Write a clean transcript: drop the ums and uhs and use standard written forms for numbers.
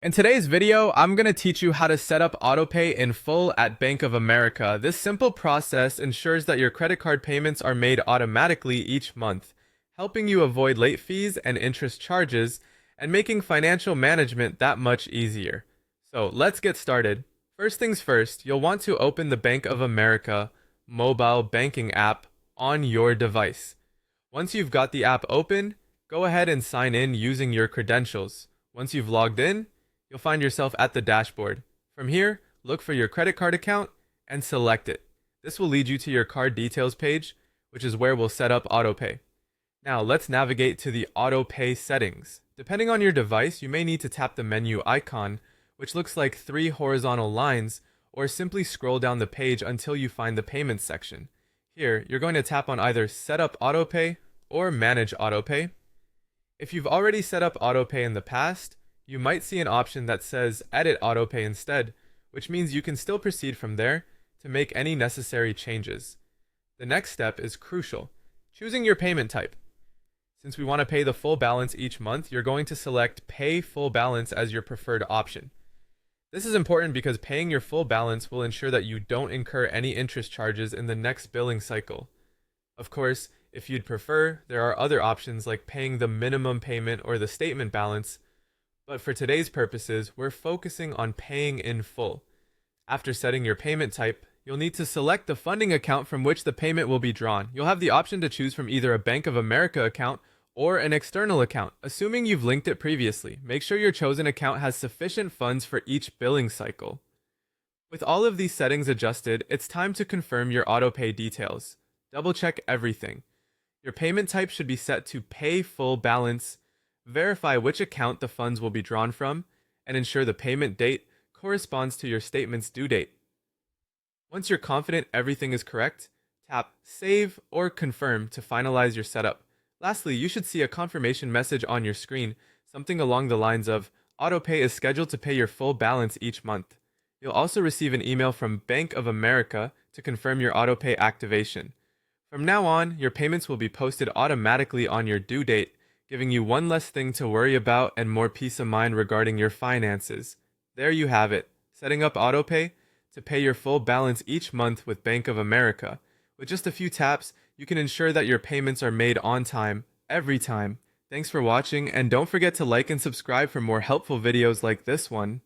In today's video, I'm going to teach you how to set up AutoPay in full at Bank of America. This simple process ensures that your credit card payments are made automatically each month, helping you avoid late fees and interest charges, and making financial management that much easier. So let's get started. First things first, you'll want to open the Bank of America mobile banking app on your device. Once you've got the app open, go ahead and sign in using your credentials. Once you've logged in, you'll find yourself at the dashboard. From here, look for your credit card account and select it. This will lead you to your card details page, which is where we'll set up AutoPay. Now let's navigate to the AutoPay settings. Depending on your device, you may need to tap the menu icon, which looks like 3 horizontal lines, or simply scroll down the page until you find the payments section. Here, you're going to tap on either Set up AutoPay or Manage AutoPay. If you've already set up AutoPay in the past, you might see an option that says Edit AutoPay instead, which means you can still proceed from there to make any necessary changes. The next step is crucial: choosing your payment type. Since we want to pay the full balance each month, you're going to select Pay Full Balance as your preferred option. This is important because paying your full balance will ensure that you don't incur any interest charges in the next billing cycle. Of course, if you'd prefer, there are other options like paying the minimum payment or the statement balance, but for today's purposes, we're focusing on paying in full. After setting your payment type, you'll need to select the funding account from which the payment will be drawn. You'll have the option to choose from either a Bank of America account or an external account, assuming you've linked it previously. Make sure your chosen account has sufficient funds for each billing cycle. With all of these settings adjusted, it's time to confirm your AutoPay details. Double check everything. Your payment type should be set to Pay Full Balance. Verify which account the funds will be drawn from, and ensure the payment date corresponds to your statement's due date. Once you're confident everything is correct, tap Save or Confirm to finalize your setup. Lastly, you should see a confirmation message on your screen, something along the lines of AutoPay is scheduled to pay your full balance each month. You'll also receive an email from Bank of America to confirm your AutoPay activation. From now on, your payments will be posted automatically on your due date, giving you one less thing to worry about and more peace of mind regarding your finances. There you have it, setting up AutoPay to pay your full balance each month with Bank of America. With just a few taps, you can ensure that your payments are made on time, every time. Thanks for watching, and don't forget to like and subscribe for more helpful videos like this one.